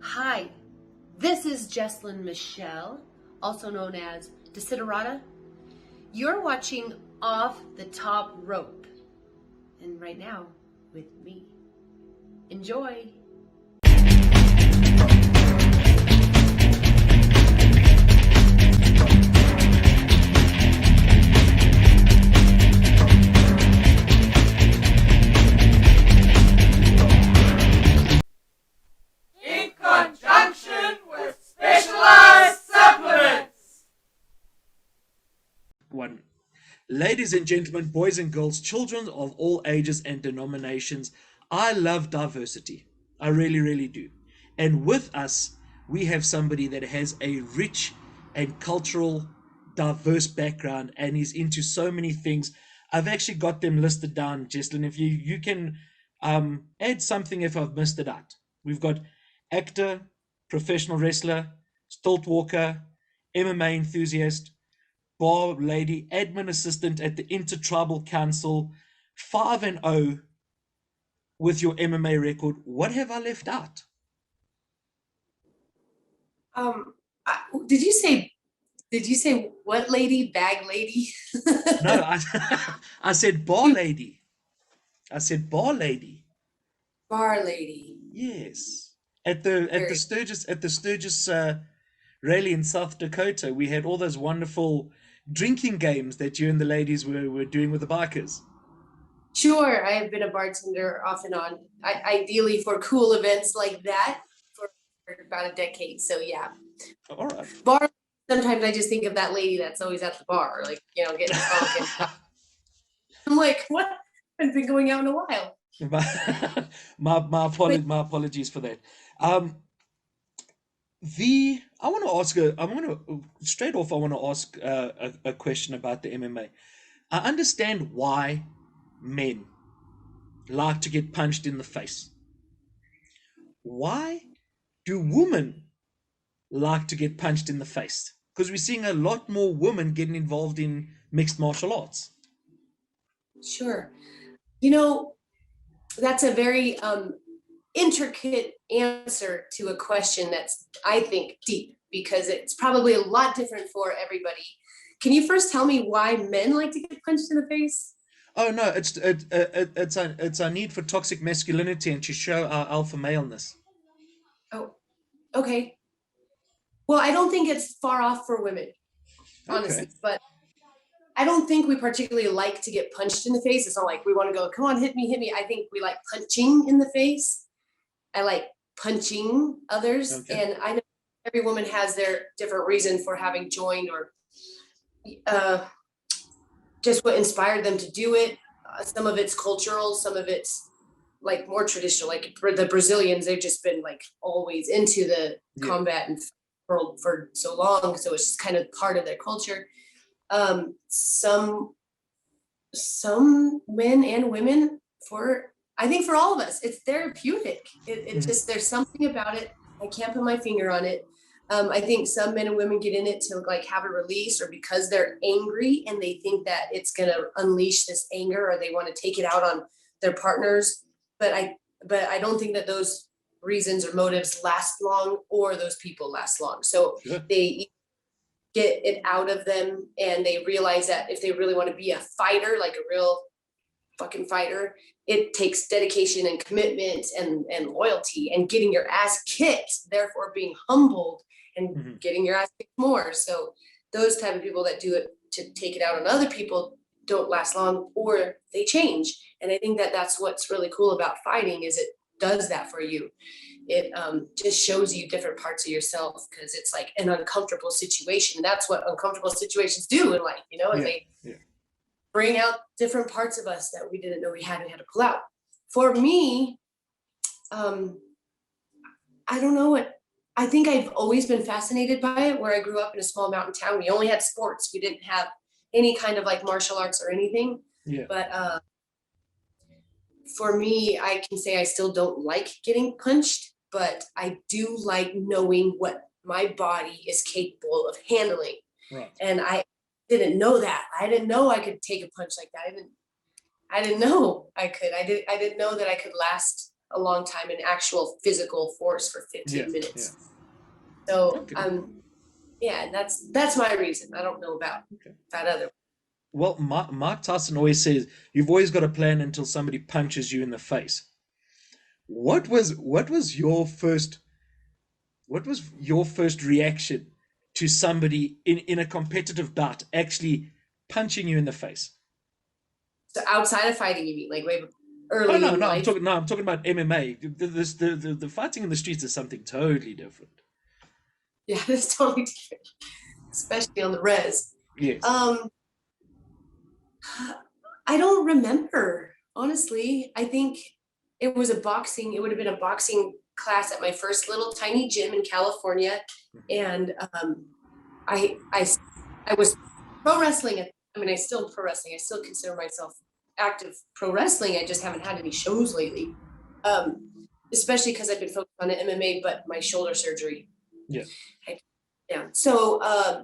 Hi, this is Jeslen Mischelle, also known as Desiderata. You're watching Off the Top Rope, and right now with me. Enjoy! In conjunction with specialized supplements. One. Ladies and gentlemen, boys and girls, children of all ages and denominations, I love diversity. I really, really do. And with us, we have somebody that has a rich and cultural, diverse background and is into so many things. I've actually got them listed down, Jeslen. If you can add something if I've missed it out. We've got actor, professional wrestler, stiltwalker, MMA enthusiast, bar lady, admin assistant at the Intertribal Council, 5-0 with your MMA record. What have I left out? Um, did you say what lady? Bag lady? No, I said bar lady. I said bar lady. Bar lady. Yes. At the Sturgis rally in South Dakota, we had all those wonderful drinking games that you and the ladies were doing with the bikers. Sure, I have been a bartender off and on. Ideally for cool events like that for about a decade. So yeah, All right. bar. Sometimes I just think of that lady that's always at the bar, like getting drunk. And I'm like, what? I've been going out in a while. My apologies for that. I want to ask straight off. I want to ask a question about the MMA. I understand why men like to get punched in the face. Why do women like to get punched in the face? Because we're seeing a lot more women getting involved in mixed martial arts. Sure. That's a very intricate answer to a question that's, I think, deep, because it's probably a lot different for everybody. Can you first tell me why men like to get punched in the face? Oh no, it's our need for toxic masculinity and to show our alpha maleness. Oh, okay. Well, I don't think it's far off for women, honestly, Okay. but I don't think we particularly like to get punched in the face. It's not like we want to go, come on, hit me, hit me. I think we like punching in the face. I like punching others. Okay. And I know every woman has their different reason for having joined, or just what inspired them to do it. Some of it's cultural, some of it's like more traditional. Like for the Brazilians, they've just been like always into the Yeah. combat and world for so long. So it's just kind of part of their culture. Some men and women, I think for all of us, it's therapeutic. It just, there's something about it. I can't put my finger on it. I think some men and women get in it to like have a release, or because they're angry and they think that it's going to unleash this anger, or they want to take it out on their partners. But I don't think that those reasons or motives last long, or those people last long. So Sure. they get it out of them, and they realize that if they really want to be a fighter, like a real fucking fighter, it takes dedication and commitment and loyalty and getting your ass kicked, therefore being humbled and Mhm. getting your ass kicked more. So those type of people that do it to take it out on other people don't last long, or they change. And I think that that's what's really cool about fighting, is it does that for you. It just shows you different parts of yourself, because it's like an uncomfortable situation. That's what uncomfortable situations do in life, is Yeah. they Yeah. bring out different parts of us that we didn't know we had and had to pull out. For me, I don't know what, I think I've always been fascinated by it. Where I grew up in a small mountain town, we only had sports. We didn't have any kind of like martial arts or anything. Yeah. But for me, I can say I still don't like getting punched, but I do like knowing what my body is capable of handling. Right. And I didn't know that. I didn't know I could take a punch like that. I didn't know I could. I didn't know that I could last a long time in actual physical force for 15 minutes. So, yeah, that's my reason. I don't know about that other. Well, Mike Tyson always says you've always got a plan until somebody punches you in the face. What was your first reaction to somebody in a competitive bout actually punching you in the face? So outside of fighting, you mean, like way early Oh no, in no, life? I'm talking about MMA. The fighting in the streets is something totally different. Yeah, it's totally different, especially on the res. Yes. I don't remember, honestly. I think it would have been a boxing class at my first little tiny gym in California. And I was pro wrestling. I still pro wrestling. I still consider myself active pro wrestling. I just haven't had any shows lately. Especially because I've been focused on the MMA, but my shoulder surgery. Yeah. So I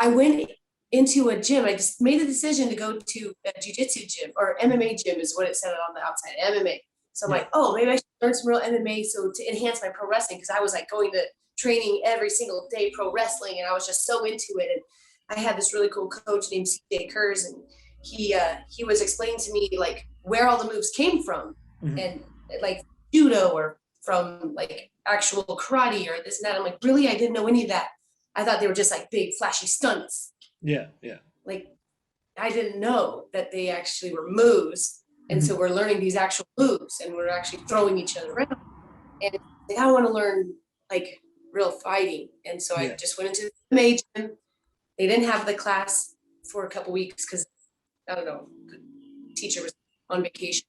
went into a gym. I just made the decision to go to a jiu-jitsu gym, or MMA gym is what it said on the outside, MMA. So I'm like, oh, maybe I should learn some real MMA so to enhance my pro wrestling, because I was like going to training every single day pro wrestling, and I was just so into it. And I had this really cool coach named CJ Kurz, and he was explaining to me like where all the moves came from, and like judo or from like actual karate or this and that. I'm like, really? I didn't know any of that. I thought they were just like big flashy stunts. Yeah. Like I didn't know that they actually were moves. And so we're learning these actual moves, and we're actually throwing each other around. And like, I want to learn like real fighting. And so I just went into the MMA gym. They didn't have the class for a couple weeks because, I don't know, the teacher was on vacation.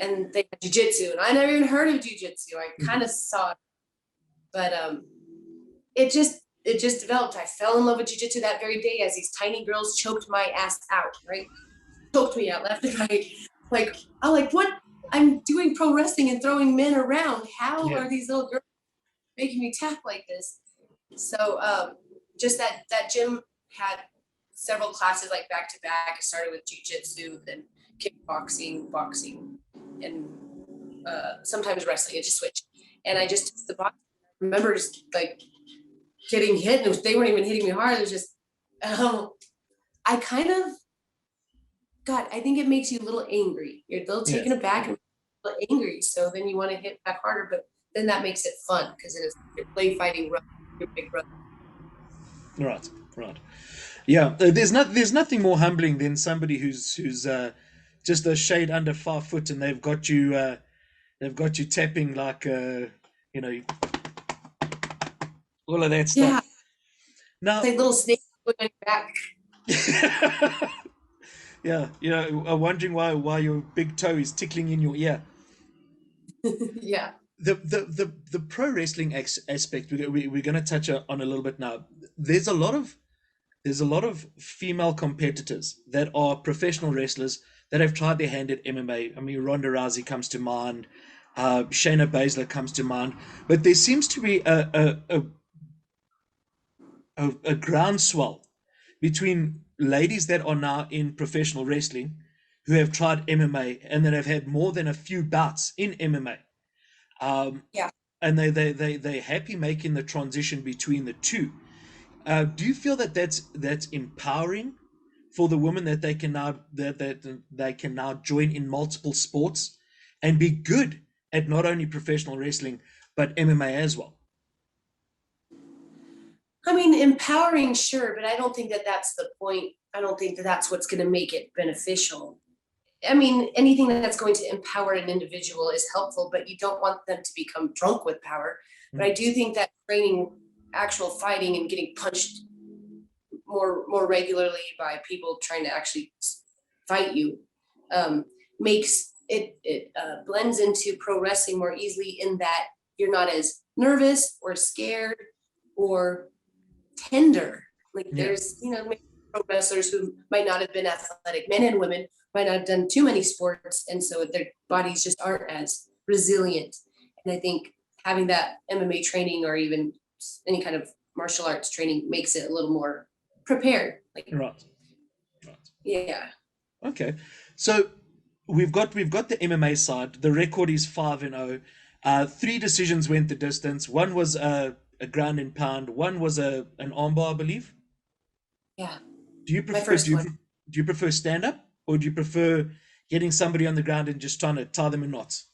And they had jiu-jitsu, and I never even heard of jiu-jitsu. I kind of saw it, but it just developed. I fell in love with jiu-jitsu that very day as these tiny girls choked my ass out, right? Choked me out left and right. Like, I'm like, what? I'm doing pro wrestling and throwing men around. How are these little girls making me tap like this? So just that gym had several classes like back to back. I started with jiu-jitsu, then kickboxing, boxing, and sometimes wrestling. It just switched. And I just, the boxing, I remember just like getting hit, and they weren't even hitting me hard. It was just, I kind of, God, I think it makes you a little angry. You're a little taken aback and a little angry. So then you want to hit back harder, but then that makes it fun because it is your play fighting your big brother. Right. Yeah, there's nothing more humbling than somebody who's just a shade under 5 foot, and they've got you tapping like all of that stuff. Yeah. Now, it's like little snakes on your back. Yeah, wondering why your big toe is tickling in your ear. Yeah. The pro wrestling aspect we're going to touch on a little bit now. There's a lot of female competitors that are professional wrestlers that have tried their hand at MMA. I mean, Ronda Rousey comes to mind, Shayna Baszler comes to mind, but there seems to be a groundswell between ladies that are now in professional wrestling who have tried MMA and that have had more than a few bouts in MMA. And they're happy making the transition between the two. Do you feel that that's empowering for the women, that they can now that they can now join in multiple sports and be good at not only professional wrestling but MMA as well? I mean, empowering, sure, but I don't think that that's the point. I don't think that that's what's going to make it beneficial. I mean, anything that's going to empower an individual is helpful, but you don't want them to become drunk with power. But I do think that training actual fighting and getting punched more regularly by people trying to actually fight you makes it blends into pro wrestling more easily, in that you're not as nervous or scared or tender. Like there's, maybe pro wrestlers who might not have been athletic, men and women, might not have done too many sports, and so their bodies just aren't as resilient. And I think having that MMA training or even any kind of martial arts training makes it a little more prepared. Right. Yeah. Okay. So we've got the MMA side. The record is 5-0. Three decisions went the distance. One was a ground and pound. One was an armbar, I believe. Yeah, Do you my prefer first one. do you prefer stand up, or do you prefer getting somebody on the ground and just trying to tie them in knots?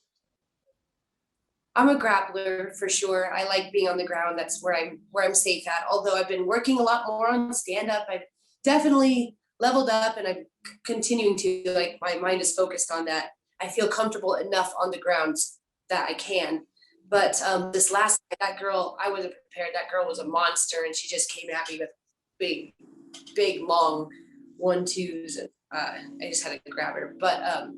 I'm a grappler for sure. I like being on the ground. That's where I'm safe at. Although I've been working a lot more on stand up. I've definitely leveled up, and I'm continuing to, like, my mind is focused on that. I feel comfortable enough on the ground that I can. But this last that girl, I wasn't prepared. That girl was a monster, and she just came at me with big, big, long 1-2s, and I just had to grab her. But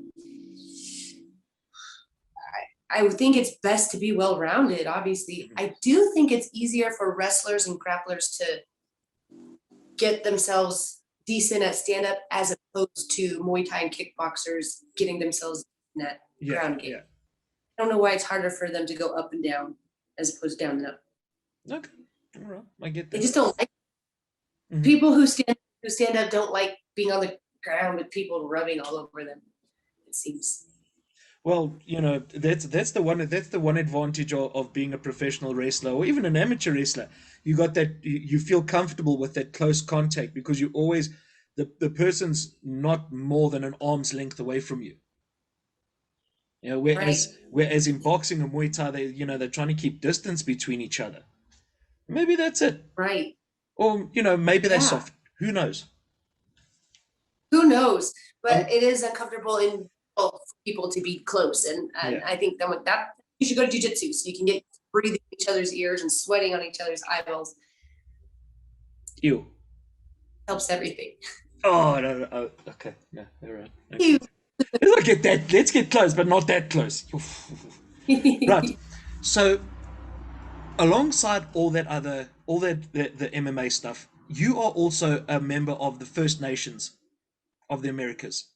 I would think it's best to be well-rounded. Obviously, I do think it's easier for wrestlers and grapplers to get themselves decent at stand-up as opposed to Muay Thai and kickboxers getting themselves in that ground game. Yeah. I don't know why it's harder for them to go up and down as opposed to down and up. Okay. All right. I get They that. just don't like Mhm. people who stand up don't like being on the ground with people rubbing all over them, it seems. Well, that's the one advantage of being a professional wrestler or even an amateur wrestler. You got that you feel comfortable with that close contact because you always the person's not more than an arm's length away from you. Right. Whereas in boxing and Muay Thai, they're trying to keep distance between each other. Maybe that's it. Right. Or, maybe they're Yeah. soft. Who knows? Who knows? But Um, it is uncomfortable in for people to be close. And yeah. I think that with that, you should go to jujitsu so you can get breathing in each other's ears and sweating on each other's eyeballs. Ew. Helps everything. Oh, no, no. Oh, okay. Yeah, all right. Okay. Ew. Let's not get that. Let's get close, but not that close. Right. So, alongside all that the MMA stuff, you are also a member of the First Nations of the Americas.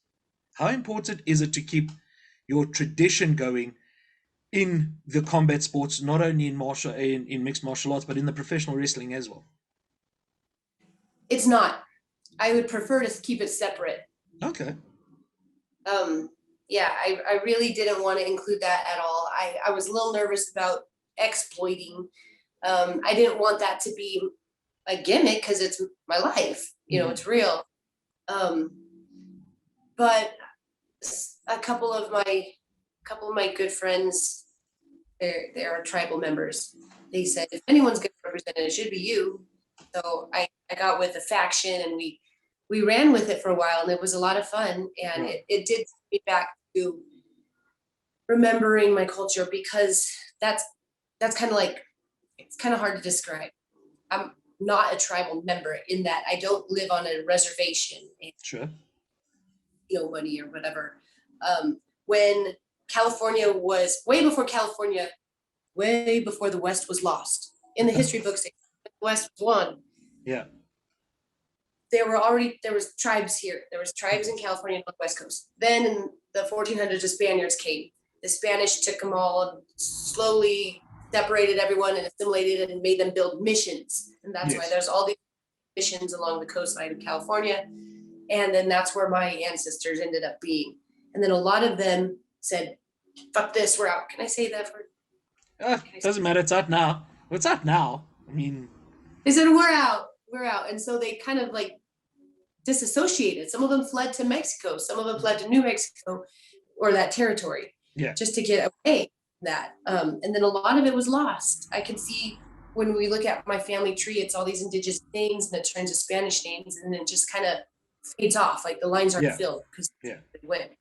How important is it to keep your tradition going in the combat sports, not only in mixed martial arts, but in the professional wrestling as well? It's not. I would prefer to keep it separate. Okay. Yeah, I really didn't want to include that at all. I was a little nervous about exploiting. I didn't want that to be a gimmick because it's my life. It's real. But a couple of my good friends, they are tribal members. They said if anyone's going to represent it, it should be you. So I got with the faction, and we ran with it for a while, and it was a lot of fun. And it did take me back to remembering my culture, because that's kind of like, it's kind of hard to describe. I'm not a tribal member in that I don't live on a reservation and Sure. money or whatever. When California was way before the West was lost. In the history books, the West was won. Yeah. There was tribes here. There was tribes in California on the West Coast. Then in the 1400s, the Spaniards came. The Spanish took them all and slowly separated everyone and assimilated and made them build missions. And that's why there's all these missions along the coastline of California. And then that's where my ancestors ended up being. And then a lot of them said, fuck this, we're out. Can I say that for? Doesn't matter. It's out now. What's out now? I mean, they said, we're out. And so they kind of like disassociated. Some of them fled to Mexico. Some of them fled to New Mexico or that territory. Yeah. Just to get away from that. And then a lot of it was lost. I can see when we look at my family tree, it's all these indigenous names and it turns to Spanish names, and it just kind of fades off. Like the lines aren't filled because it went.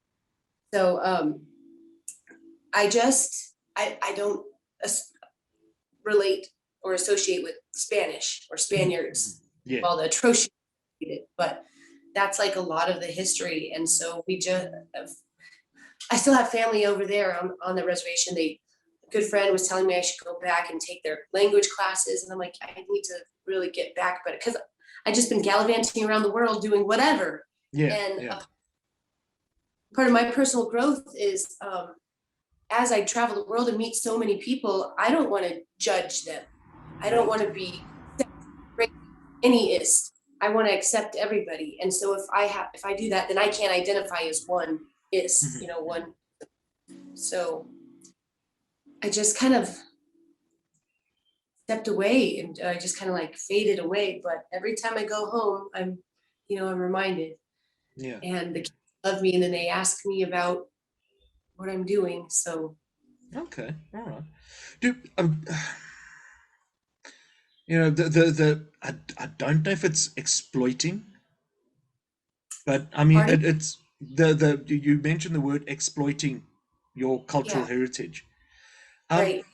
So I don't relate or associate with Spanish or Spaniards. Well, the atrocious, but that's like a lot of the history. And so I still have family over there on the reservation. A good friend was telling me I should go back and take their language classes. And I'm like, I need to really get back, but because I just been gallivanting around the world doing whatever. Part of my personal growth is as I travel the world and meet so many people, I don't want to judge them. I don't want to be anyist. I want to accept everybody. And so if I do that, then I can't identify as one is, one. So I just kind of stepped away and I just kind of like faded away. But every time I go home, I'm reminded. Yeah. And the kids love me, and then they ask me about what I'm doing. So Okay. All right. Do I don't know if it's exploiting, but I mean pardon? it's the you mentioned the word exploiting your cultural Yeah, heritage. Um, right.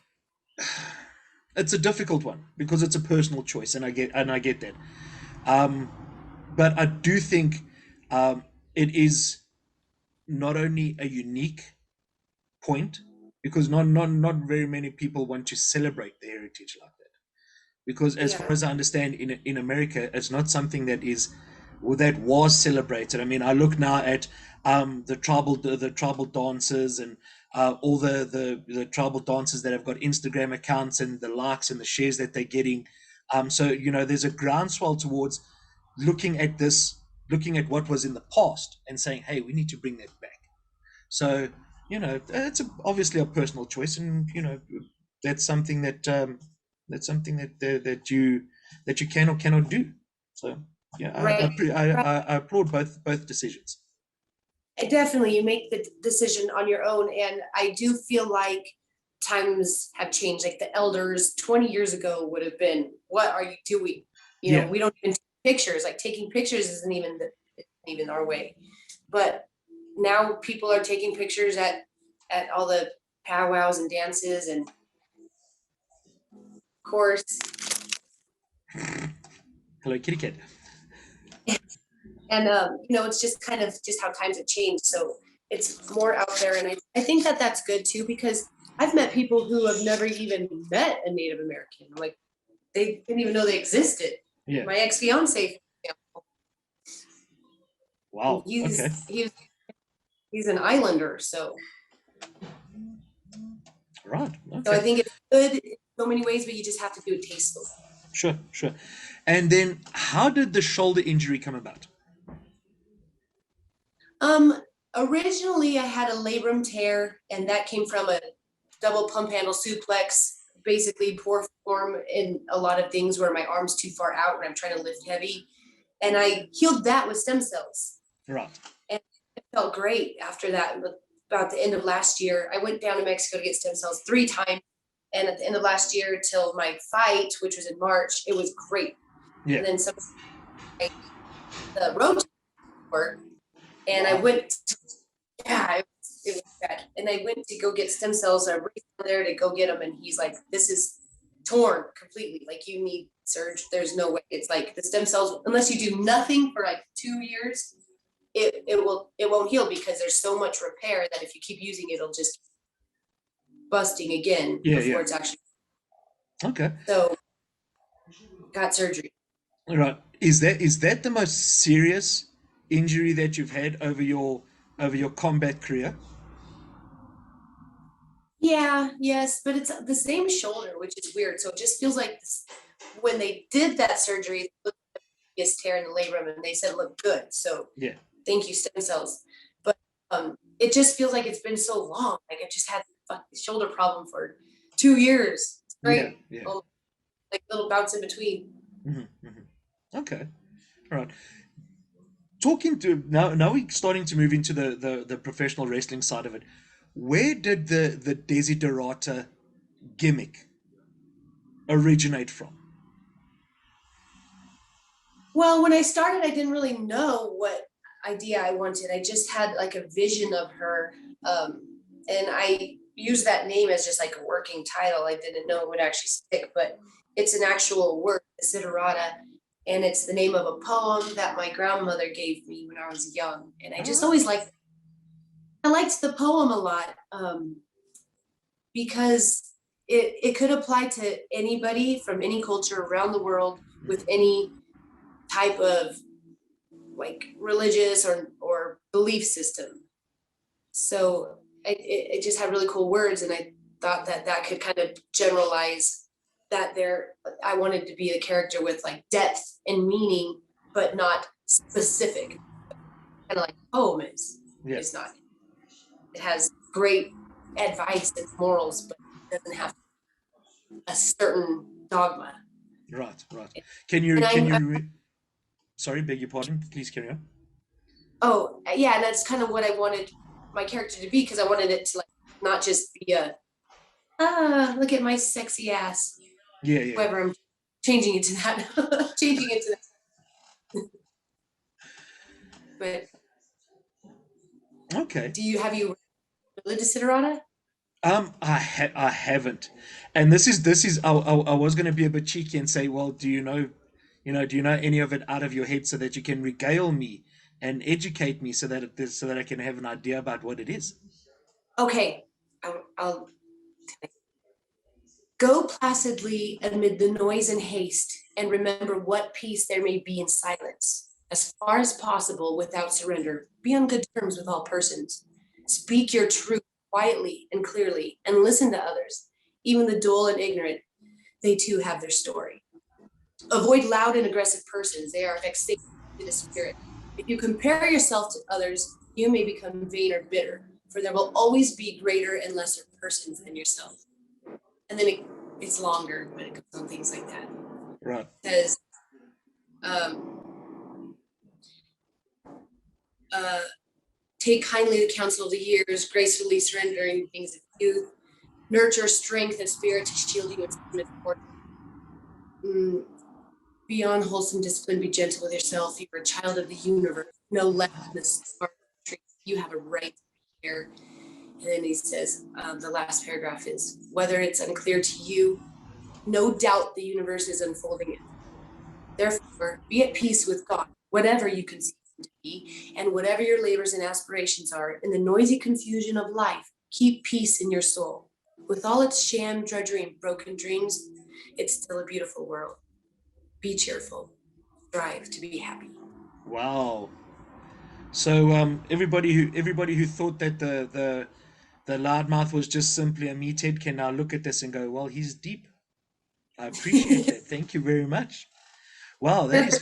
it's a difficult one because it's a personal choice, and I get that. Um, but I do think it is not only a unique point because not very many people want to celebrate their heritage like that. Because as far Yeah, as I understand, in America, it's not something that was celebrated. I mean, I look now at the tribal dances and all the tribal dancers that have got Instagram accounts and the likes and the shares that they're getting. So there's a groundswell towards looking at looking at what was in the past and saying, hey, we need to bring that back. So it's obviously a personal choice, and that's something that you can or cannot do. So yeah, right. Right. I applaud both decisions. Definitely, you make the decision on your own, and I do feel like times have changed. Like the elders 20 years ago would have been, "What are you doing?" Yeah, We don't even take pictures. Like taking pictures isn't even our way. But now people are taking pictures at all the powwows and dances, and of course, hello, kitty cat. and it's just kind of just how times have changed. So it's more out there, and I think that that's good too, because I've met people who have never even met a Native American. Like they didn't even know they existed. Yeah. My ex-fiance, Wow. he's Okay. he's he's an islander, so Right. I Okay. think it's good in so many ways, but you just have to do it tastefully. Sure. Sure. And then, how did the shoulder injury come about? Um, Originally I had a labrum tear, and that came from a double pump handle suplex. Basically, poor form in a lot of things where my arm's too far out when I'm trying to lift heavy, and I healed that with stem cells, Right. and it felt great after that. About the end of last year, I went down to Mexico to get stem cells 3 times, and at the end of last year till my fight, which was in March, it was great. Yeah. And then some the road tour, and I Wow. went. Yeah, it was bad. And I went to go get stem cells. I raced down there to go get them, and he's like, "This is torn completely. Like you need surgery. There's no way." It's like the stem cells, unless you do nothing for like 2 years, it won't heal, because there's so much repair that if you keep using it, it'll just keep busting again Yeah. before Yeah. it's actually. Okay. So got surgery. Right. Is that the most serious injury that you've had over your combat career? Yeah, yes, but it's the same shoulder, which is weird. So it just feels like when they did that surgery, it looked like the biggest tear in the labrum, and they said it looked good. So Yeah. thank you, stem cells. But it just feels like it's been so long. Like I just had a shoulder problem for 2 years. It's Yeah. great. Yeah. Oh, like little bounce in between. Okay. All right. Talking to now we're starting to move into the professional wrestling side of it. Where did the Desiderata gimmick originate from? Well, when I started, I didn't really know what idea I wanted. I just had like a vision of her. And I used that name as just like a working title. I didn't know it would actually stick, but it's an actual word, Desiderata. And it's the name of a poem that my grandmother gave me when I was young. And I All just right. always I liked the poem a lot, because it could apply to anybody from any culture around the world with any type of like religious or belief system. So it just had really cool words, and I thought that that could kind of generalize that there. I wanted to be a character with like depth and meaning, but not specific, kind of like poem Yeah. is not. It has great advice and morals, but it doesn't have a certain dogma. Right. And Sorry, beg your pardon. Please carry on. oh yeah, and that's kind of what I wanted my character to be, because I wanted it to like not just be a look at my sexy ass. Yeah. However, I'm changing it to that. Changing it to that. But Okay. have you read Desiderata? I haven't, and this is I was going to be a bit cheeky and say, well, do you know any of it out of your head so that you can regale me and educate me so that I can have an idea about what it is? Okay, I'll go placidly amid the noise and haste, and remember what peace there may be in silence. As far as possible, without surrender, be on good terms with all persons. Speak your truth quietly and clearly, and listen to others, even the dull and ignorant. They too have their story. Avoid loud and aggressive persons. They are vexation to the spirit. If you compare yourself to others, you may become vain or bitter, for there will always be greater and lesser persons than yourself. And then it's longer when it comes on things like that. Right. It says, take kindly the counsel of the years, gracefully surrendering things of youth, nurture strength and spirit to shield you in misfortune. Beyond wholesome discipline, be gentle with yourself. You are a child of the universe, no less than the smart trees. You have a right to be here. And then he says, the last paragraph is, whether it's unclear to you, no doubt the universe is unfolding it. Therefore, be at peace with God, whatever you conceive him to be, and whatever your labors and aspirations are. In the noisy confusion of life, keep peace in your soul. With all its sham, drudgery, and broken dreams, it's still a beautiful world. Be cheerful. Strive to be happy. Wow. So everybody who thought that the loudmouth was just simply a meathead can now look at this and go, well, he's deep. I appreciate that. Thank you very much. Wow, that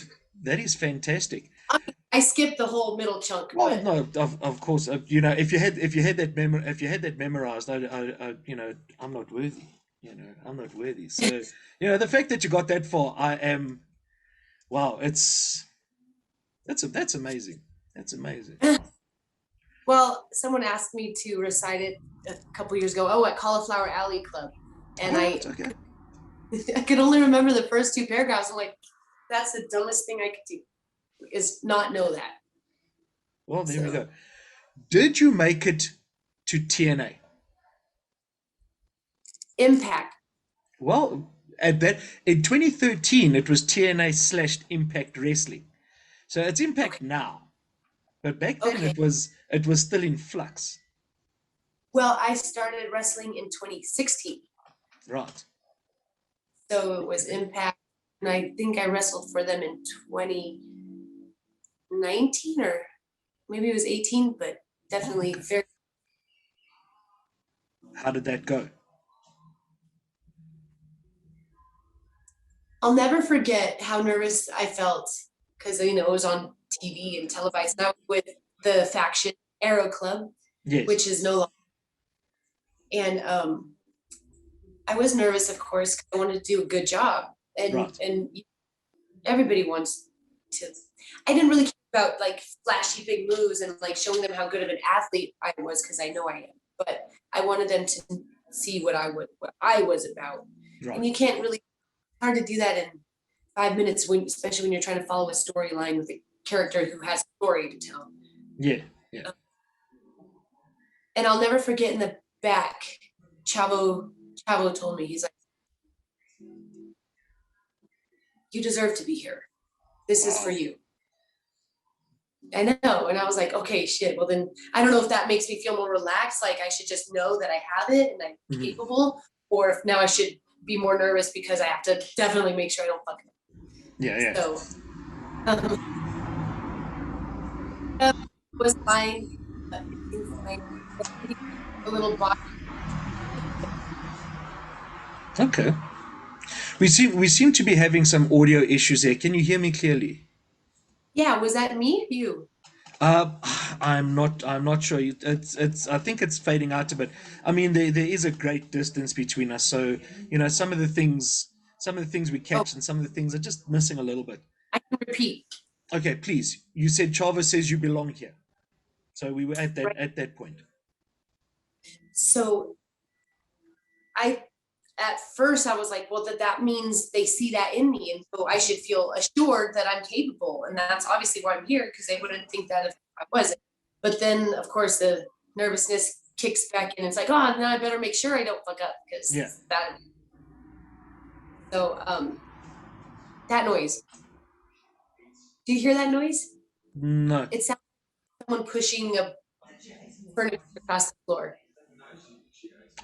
is fantastic. I skipped the whole middle chunk. Well, But no, of course, if you had that memorized, I'm not worthy. I'm not worthy. So, the fact that you got that far, wow, that's amazing. That's amazing. well, someone asked me to recite it a couple years ago. Oh, at Cauliflower Alley Club, and Okay. I could only remember the first two paragraphs. I'm like, that's the dumbest thing I could do, is not know that. Well, there we go. Did you make it to TNA? Impact. Well, at that in 2013, it was TNA/Impact Wrestling. So it's Impact now, but back then Okay. it was still in flux. Well, I started wrestling in 2016, Right. so it was Impact, and I think I wrestled for them in 2019, or maybe it was 18, but definitely very. How did that go? I'll never forget how nervous I felt, because it was on TV and televised. And I was with the faction Aero Club, Yes. which is no longer. And I was nervous, of course, because I wanted to do a good job, and Right. and everybody wants to. I didn't really care about like flashy big moves and like showing them how good of an athlete I was, because I know I am. But I wanted them to see what I was about, Right. and you can't really. Hard to do that in 5 minutes, especially when you're trying to follow a storyline with a character who has a story to tell. Yeah. And I'll never forget, in the back, Chavo told me, he's like, you deserve to be here. This is for you. I know. And I was like, okay, shit. Well, then I don't know if that makes me feel more relaxed. Like I should just know that I have it and I'm capable, or if now I should be more nervous because I have to definitely make sure I don't fuck it. Yeah. So was fine. A little box. Okay. We seem to be having some audio issues here. Can you hear me clearly? Yeah, was that me? You? I'm not sure. It's I think it's fading out a bit. I mean, there is a great distance between us. So, some of the things we Oh, catch and some of the things are just missing a little bit. I can repeat. Okay, please. You said Chava says you belong here. So we were at Right. that point. So at first I was like, well, that means they see that in me. And so I should feel assured that I'm capable. And that's obviously why I'm here, because they wouldn't think that if I wasn't. But then, of course, the nervousness kicks back in. It's like, oh, then I better make sure I don't fuck up, because that. So that noise. Do you hear that noise? No. It sounds like someone pushing a furniture across the floor.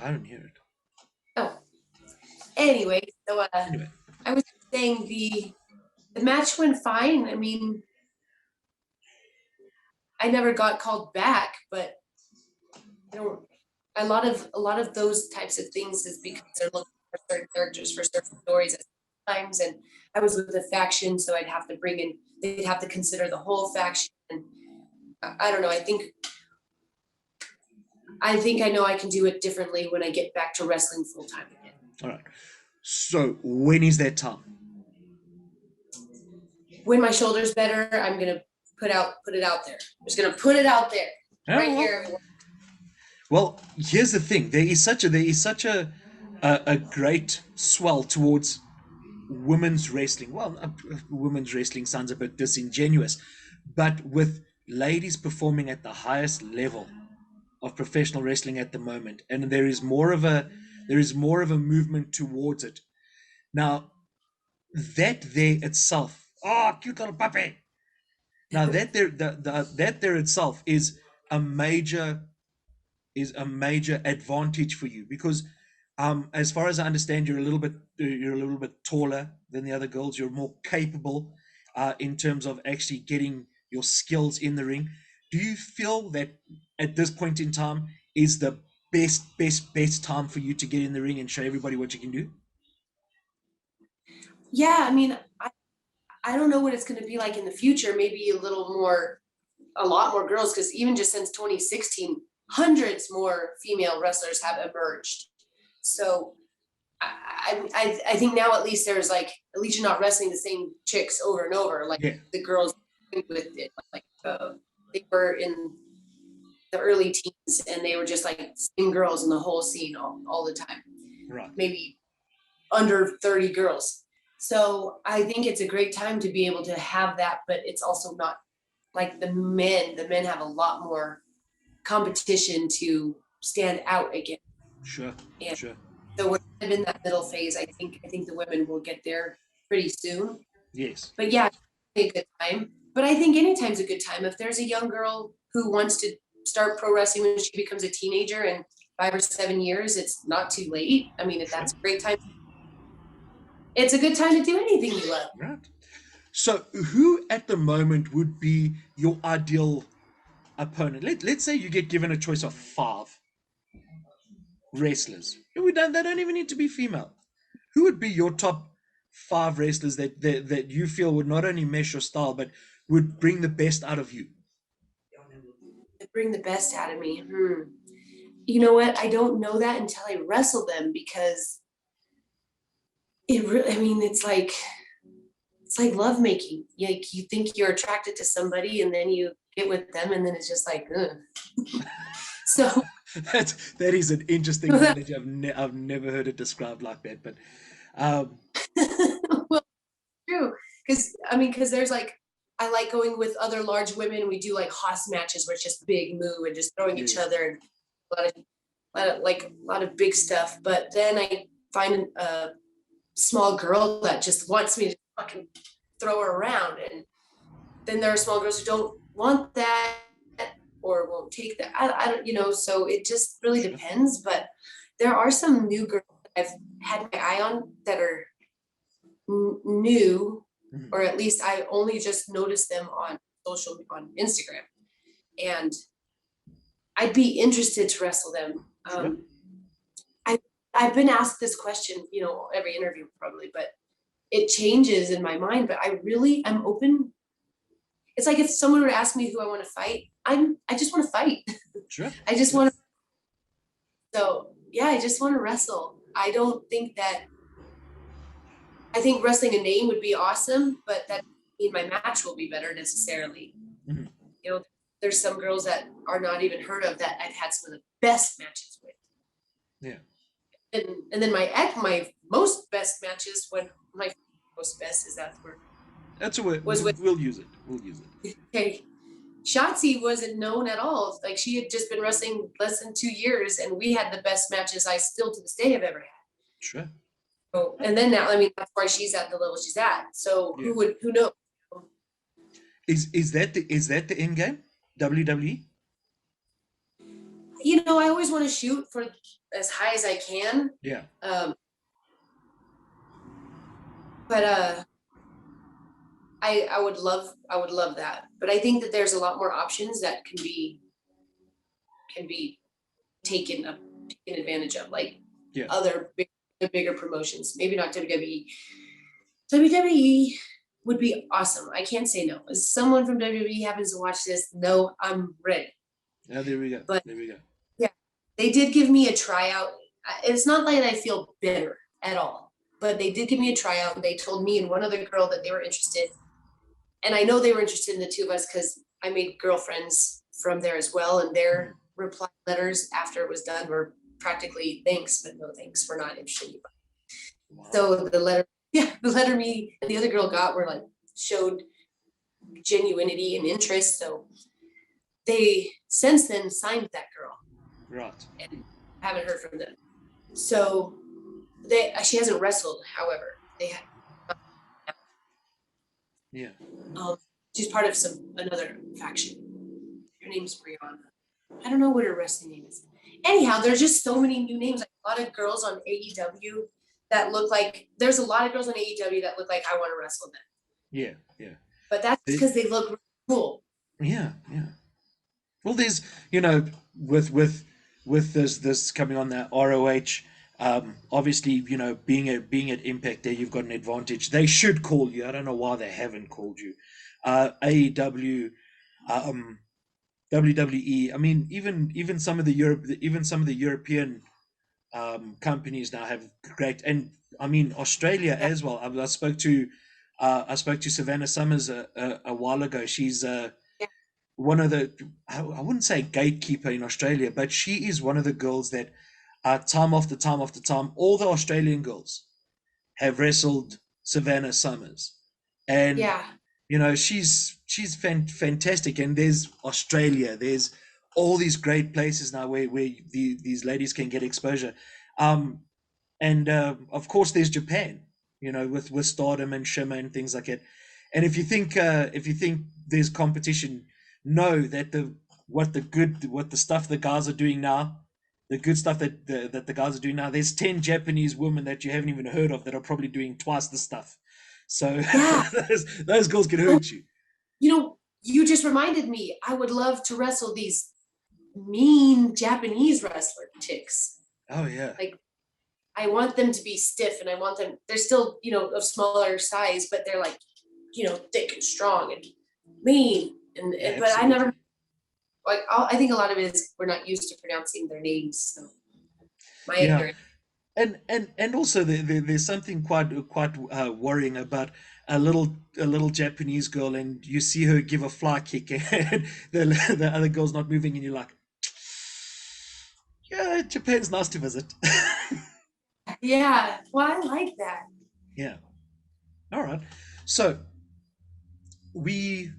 I don't hear it. Oh. Anyway, so Anyway. I was saying the match went fine. I mean, I never got called back, but I don't. A lot of those types of things is because they're looking for certain characters for certain stories at times. And I was with a faction, so I'd have to bring in. They'd have to consider the whole faction. And I don't know. I think I know I can do it differently when I get back to wrestling full time again. All right. So when is that time? When my shoulder's better, I'm gonna put it out there. I'm just gonna put it out there right here. Well, here's the thing: there is such a great swell towards women's wrestling. Well, women's wrestling sounds a bit disingenuous, but with ladies performing at the highest level of professional wrestling at the moment, and there is more of a movement towards it. Now, that there itself, oh, cute little puppy. Now that there itself is a major advantage for you, because as far as I understand, you're a little bit taller than the other girls. You're more capable in terms of actually getting your skills in the ring. Do you feel that at this point in time is the best time for you to get in the ring and show everybody what you can do? Yeah, I mean, I don't know what it's going to be like in the future. Maybe a lot more girls, because even just since 2016, hundreds more female wrestlers have emerged. So I think now at least there's like, at least you're not wrestling the same chicks over and over, like the girls with it. Like they were in the early teens and they were just like same girls in the whole scene all the time. Right. Maybe under 30 girls. So I think it's a great time to be able to have that, but it's also not like the men have a lot more competition to stand out again. Sure. And sure. So we're kind of in that middle phase. I think the women will get there pretty soon. Yes. But yeah, a good time. But I think anytime's a good time. If there's a young girl who wants to start pro wrestling when she becomes a teenager in 5 or 7 years, it's not too late. I mean, if that's a great time, it's a good time to do anything you love. Right. So who at the moment would be your ideal opponent? Let's say you get given a choice of 5 wrestlers. They don't even need to be female. Who would be your top 5 wrestlers that you feel would not only mesh your style, but would bring the best out of you? Bring the best out of me. You know what? I don't know that until I wrestle them, because it really, I mean, it's like lovemaking. Like you think you're attracted to somebody and then you get with them and then it's just like, ugh. So that is an interesting analogy. I've never heard it described like that, but well, true. Because there's like, I like going with other large women. We do like hoss matches where it's just big moo and just throwing each other and a lot of big stuff. But then I find a small girl that just wants me to fucking throw her around, and then there are small girls who don't want that or won't take that. I don't, so it just really depends. But there are some new girls I've had my eye on that are new, or at least I only just noticed them on Instagram, and I'd be interested to wrestle them. I've been asked this question, every interview probably, but it changes in my mind. But I really am open. It's like if someone were to ask me who I want to fight, I just want to fight. Sure. I just want to. So yeah, I just want to wrestle. I don't think that. I think wrestling a name would be awesome, but that doesn't mean my match will be better necessarily. Mhm. You know, there's some girls that are not even heard of that I've had some of the best matches with. Yeah. And then my most best matches, when my most best is that word, That's a word. was with We'll use it. We'll use it. okay. Shotzi wasn't known at all. Like, she had just been wrestling less than 2 years, and we had the best matches I still to this day have ever had. Sure. So, and then now, I mean, that's why she's at the level she's at. So Yeah. who knows? Is that the end game? WWE? You know, I always want to shoot for as high as I can. Yeah. But I would love that. But I think that there's a lot more options that can be taken advantage of, like Yeah. other bigger promotions. Maybe not WWE. WWE would be awesome. I can't say no. If someone from WWE happens to watch this, no, I'm ready. Yeah, there we go. But there we go. yeah, they did give me a tryout. It's not like I feel bitter at all, but they did give me a tryout, and they told me and one other girl that they were interested. And I know they were interested in the two of us because I made girlfriends from there as well. And their reply letters after it was done were practically thanks, but no thanks. We're not interested. Wow. So the letter me and the other girl got were like, showed genuinity and interest. So they since then signed that girl. Right. And haven't heard from them. So she hasn't wrestled, however. They had Yeah. she's part of another faction. Her name's Brianna. I don't know what her wrestling name is. Anyhow, there's just so many new names. Like, a lot of girls on AEW that look like, there's a lot of girls on AEW that look like I want to wrestle them. Yeah. Yeah. But that's because they look really cool. Yeah. Yeah. Well, there's, with this coming on that ROH, obviously, being at Impact there, you've got an advantage. They should call you. I don't know why they haven't called you. AEW, WWE. I mean, even some of the European companies now have great, and I mean Australia as well. I spoke to Savannah Summers a while ago. She's one of the, I wouldn't say gatekeeper in Australia, but she is one of the girls that time after time after time, all the Australian girls have wrestled Savannah Summers, and Yeah. she's fantastic. And there's Australia, there's all these great places now where these ladies can get exposure, and of course there's Japan, with Stardom and Shimmer and things like that. And if you think there's competition, know that the stuff the guys are doing now, the good stuff that the guys are doing now, there's 10 Japanese women that you haven't even heard of that are probably doing twice the stuff. So Yeah. those girls can hurt you. You just reminded me, I would love to wrestle these mean Japanese wrestler chicks. Oh yeah. Like, I want them to be stiff, and I want them, they're still, of smaller size, but they're like, thick and strong and mean. And Yeah, but I absolutely. never, like, I think a lot of it is we're not used to pronouncing their names. So my ignorance. And also there's something quite worrying about a little Japanese girl, and you see her give a fly kick, and the other girl's not moving, and you're like, yeah, Japan's nice to visit. Yeah, well, I like that. Yeah. All right. So we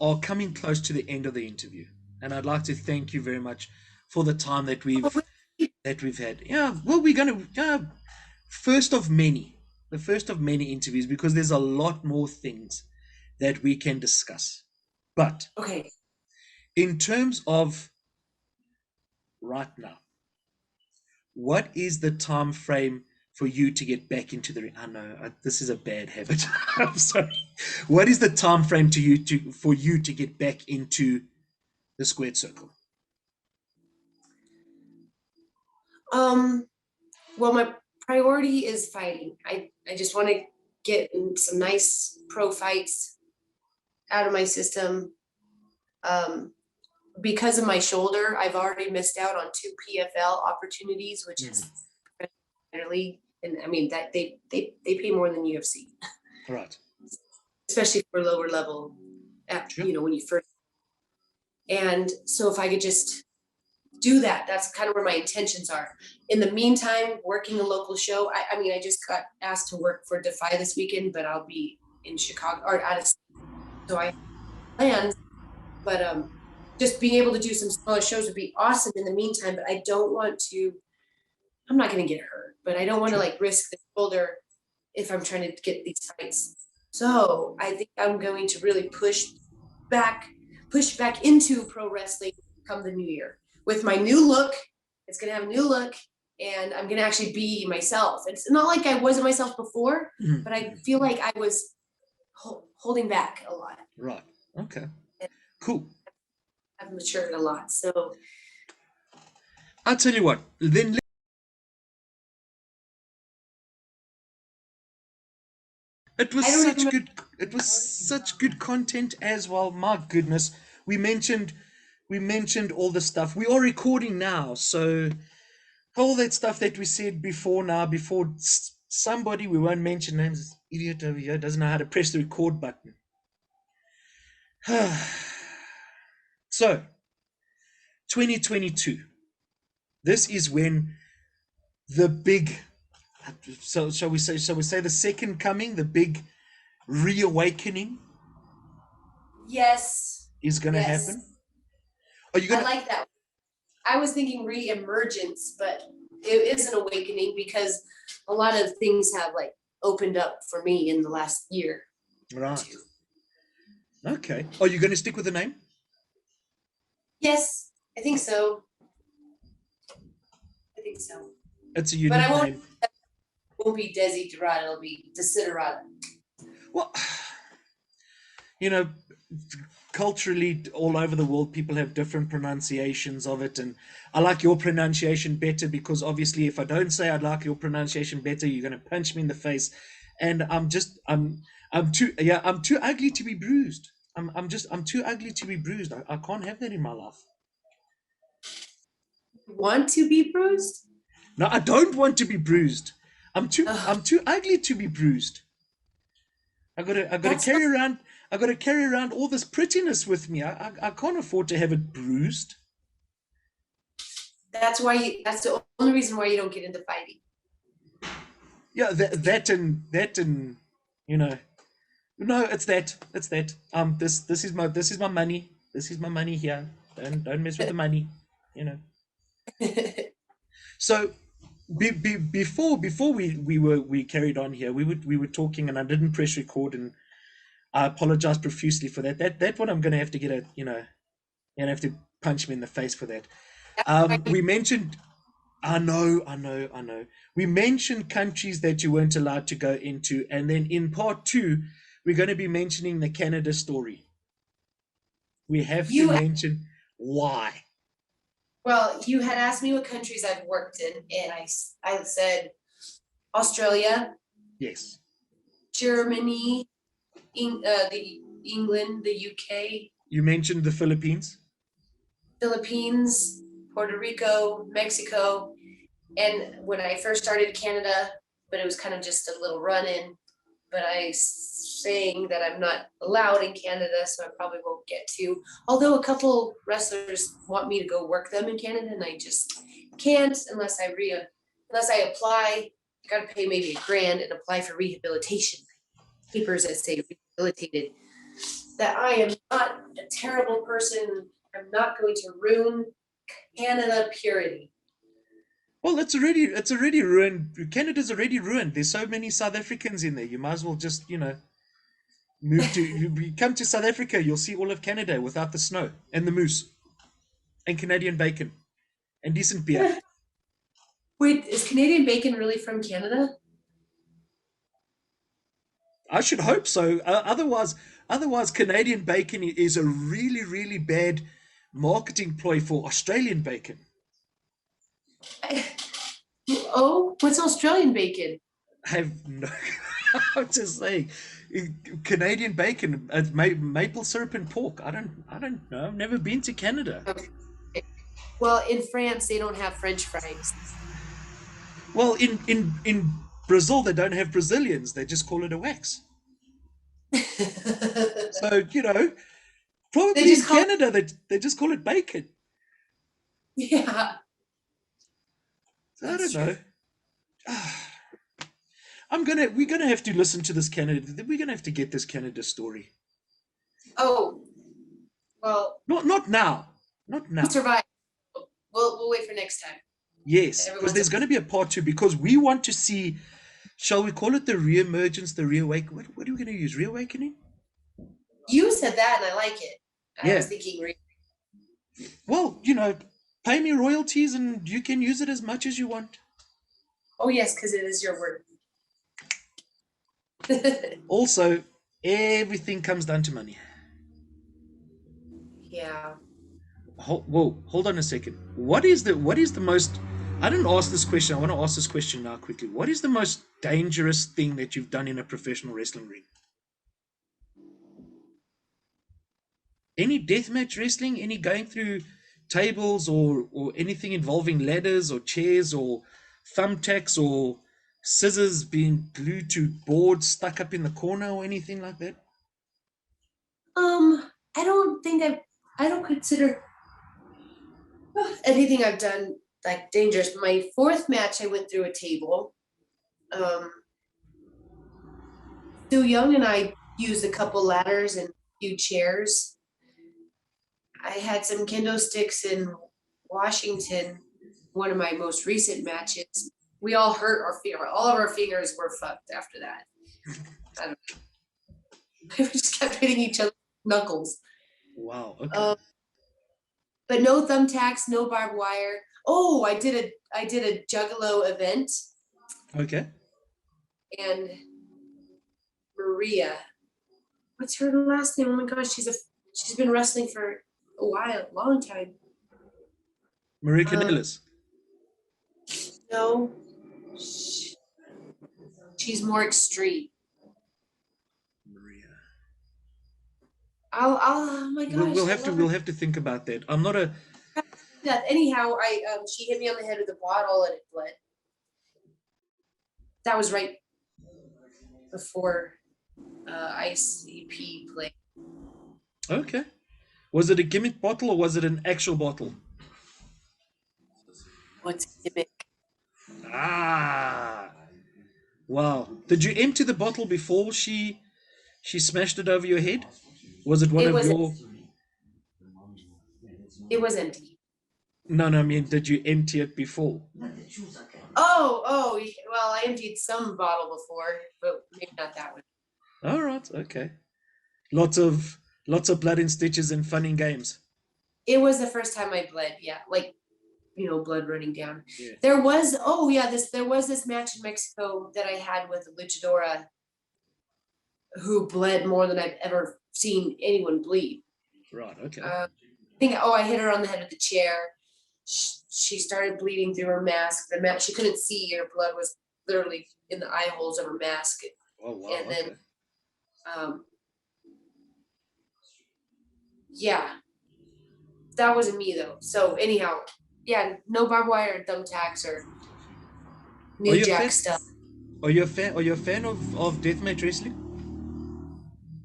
are coming close to the end of the interview, and I'd like to thank you very much for the time that we've had. Yeah. Well, we're going to the first of many interviews, because there's a lot more things that we can discuss. But Okay. in terms of right now, what is the time frame for you to get back into the ring? I know this is a bad habit. I'm sorry. What is the time frame for you to get back into the squared circle? Well, my priority is fighting. I just want to get in some nice pro fights out of my system. because of my shoulder, I've already missed out on 2 PFL opportunities, which is really, and I mean that they pay more than UFC, Right. especially for lower level, Sure. you know, when you first. And so if I could just do that, that's kind of where my intentions are. In the meantime, working a local show. I mean, I just got asked to work for Defy this weekend, but I'll be in Chicago or out of, so I have plans. But just being able to do some smaller shows would be awesome in the meantime. But I don't want to. I'm not going to get hurt, but I don't want to like risk the shoulder if I'm trying to get these fights. So I think I'm going to really push back into pro wrestling come the new year with my new look. It's going to have a new look, and I'm going to actually be myself. It's not like I wasn't myself before, but I feel like I was holding back a lot. Right. Okay. Cool. I've matured a lot. So I'll tell you what, then it was such good content as well. My goodness. We mentioned all the stuff. We are recording now, so all that stuff that we said before somebody, we won't mention names, idiot over here doesn't know how to press the record button. So 2022, this is when the big, so shall we say the second coming, the big reawakening, yes, is going to happen. Are you I like that. I was thinking re-emergence, but it is an awakening because a lot of things have like opened up for me in the last year. Right. Okay. Are you going to stick with the name? Yes, I think so. It's a unique name. It won't be Desi Dorada, it'll be Desiderata. Well, you know, culturally all over the world, people have different pronunciations of it, and I like your pronunciation better because obviously if I don't say I'd like your pronunciation better, you're going to punch me in the face, and I'm too ugly to be bruised. I'm too ugly to be bruised. I can't have that in my life. Want to be bruised? No, I don't want to be bruised. I'm too ugly to be bruised. I gotta carry around all this prettiness with me. I can't afford to have it bruised. That's the only reason why you don't get into fighting. Yeah, that and you know, no, it's that. This is my money. This is my money here. Don't mess with the money, you know. So before we carried on here, we were talking, and I didn't press record, and I apologize profusely for that. That one I'm going to have to get you're going to have to punch me in the face for that. We mentioned, I know. We mentioned countries that you weren't allowed to go into, and then in part 2, we're going to be mentioning the Canada story. We have to mention why. Well, you had asked me what countries I've worked in, and I said Australia. Yes. Germany, England, the UK. You mentioned the Philippines. Philippines, Puerto Rico, Mexico. And when I first started Canada, but it was kind of just a little run-in, but I saying that I'm not allowed in Canada, so I probably won't get to. Although a couple wrestlers want me to go work them in Canada, and I just can't unless I apply. I got to pay maybe $1,000 and apply for rehabilitation papers that say rehabilitated. That I am not a terrible person. I'm not going to ruin Canada purity. Well, it's already ruined. Canada's already ruined. There's so many South Africans in there. You might as well just, move to. You come to South Africa, you'll see all of Canada without the snow and the moose, and Canadian bacon, and decent beer. Wait, is Canadian bacon really from Canada? I should hope so. Otherwise, Canadian bacon is a really, really bad marketing ploy for Australian bacon. Oh, what's Australian bacon? I have no. I'm just saying, Canadian bacon, maple syrup and pork. I don't know. I've never been to Canada. Okay. Well, in France, they don't have French fries. Well, in Brazil, they don't have Brazilians. They just call it a wax. So They probably in just call it, Canada, they just call it bacon. yeah, So I that's don't true. know. We're gonna have to listen to this Canada. We're gonna have to get this Canada story. Oh, well, Not now. Not we'll now. survive. We'll wait for next time. Yes, because Everyone's there's going to be a part two, because we want to see, shall we call it the reemergence, the reawakening? What are we going to use? Reawakening? You said that, and I like it. I Yeah. was thinking, Well, pay me royalties and you can use it as much as you want. oh yes, because it is your word. Also, everything comes down to money. Yeah. Whoa, hold on a second. What is the most, I didn't ask this question. I want to ask this question now quickly. What is the most dangerous thing that you've done in a professional wrestling ring? Any deathmatch wrestling? Any going through tables or anything involving ladders or chairs or thumbtacks or scissors being glued to boards stuck up in the corner or anything like that? I don't think I don't consider anything I've done like dangerous. My fourth match, I went through a table. Um, Stu Young and I used a couple ladders and a few chairs. I had some kendo sticks in Washington, one of my most recent matches. We all hurt our finger. All of our fingers were fucked after that. I don't know. We just kept hitting each other with knuckles. Wow. Okay. But no thumbtacks, no barbed wire. Oh, I did a Juggalo event, Okay. and Maria, what's her last name? Oh my gosh, she's been wrestling for a while, long time. Marie Canellis. No, she's more extreme. Maria. Oh my gosh, We'll have to think about that. I'm not a that. Anyhow, she hit me on the head with a bottle and it bled. That was right before ICP played. Okay. Was it a gimmick bottle or was it an actual bottle? What's a gimmick? Ah. Wow. Did you empty the bottle before she smashed it over your head? Was it one It of was your it was empty. No, I mean, did you empty it before? Oh, well, I emptied some bottle before, but maybe not that one. All right, okay. Lots of blood and stitches and fun and games. It was the first time I bled, yeah, like blood running down. Yeah. There was this match in Mexico that I had with a luchadora who bled more than I've ever seen anyone bleed. Right, okay. I hit her on the head with the chair. She started bleeding through her mask. She couldn't see. Her blood was literally in the eye holes of her mask. Oh wow. And then, okay. Yeah, that wasn't me though. So anyhow, yeah, no barbed wire or thumbtacks or New Jack stuff. Are you a fan of deathmatch wrestling?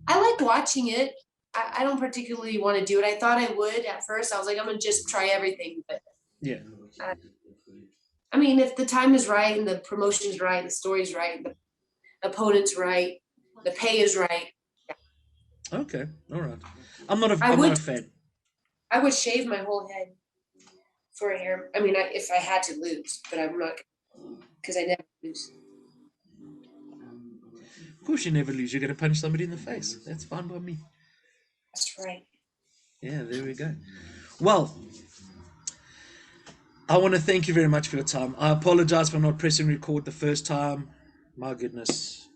I like watching it. I don't particularly want to do it. I thought I would at first. I was like, I'm gonna just try everything, but yeah. I mean, if the time is right and the promotion's right, the story's right, the opponent's right, the pay is right. Yeah. Okay, all right. I'm not a fan. I would shave my whole head for a hair. I mean, if I had to lose, but I'm not, because I never lose. Of course, you never lose. You're going to punch somebody in the face. That's fine by me. That's right. Yeah, there we go. Well, I want to thank you very much for your time. I apologize for not pressing record the first time. My goodness,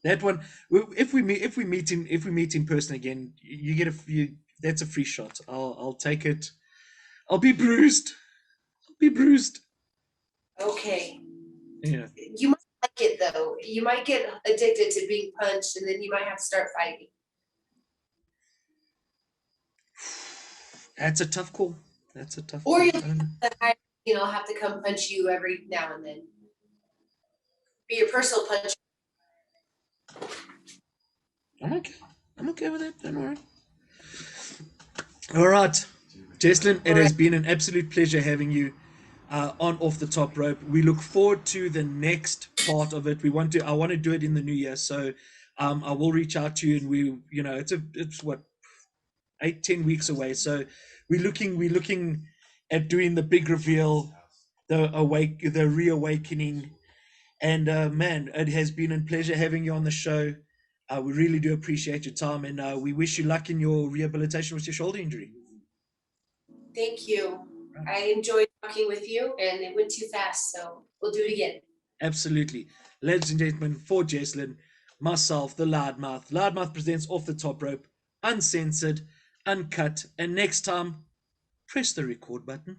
that one. If we meet in person again, you get that's a free shot. I'll take it. I'll be bruised. Okay. Yeah. You must like it though. You might get addicted to being punched, and then you might have to start fighting. That's a tough call. That's a tough Or call. you I don't know. have to come punch you every now and then. Be your personal punch. I'm okay. I'm okay with that. Don't worry. All right, Jeslen, it has been an absolute pleasure having you on Off the Top Rope. We look forward to the next part of it. I want to do it in the new year, so I will reach out to you, and it's what 8-10 weeks away. So we're looking at doing the big reveal, the reawakening, and man, it has been a pleasure having you on the show. We really do appreciate your time, and we wish you luck in your rehabilitation with your shoulder injury. Thank you. I enjoyed talking with you, and it went too fast, so we'll do it again. Absolutely. Ladies and gentlemen, for Jeslen, myself, the Loudmouth. Loudmouth presents Off the Top Rope, uncensored, uncut, and next time, press the record button.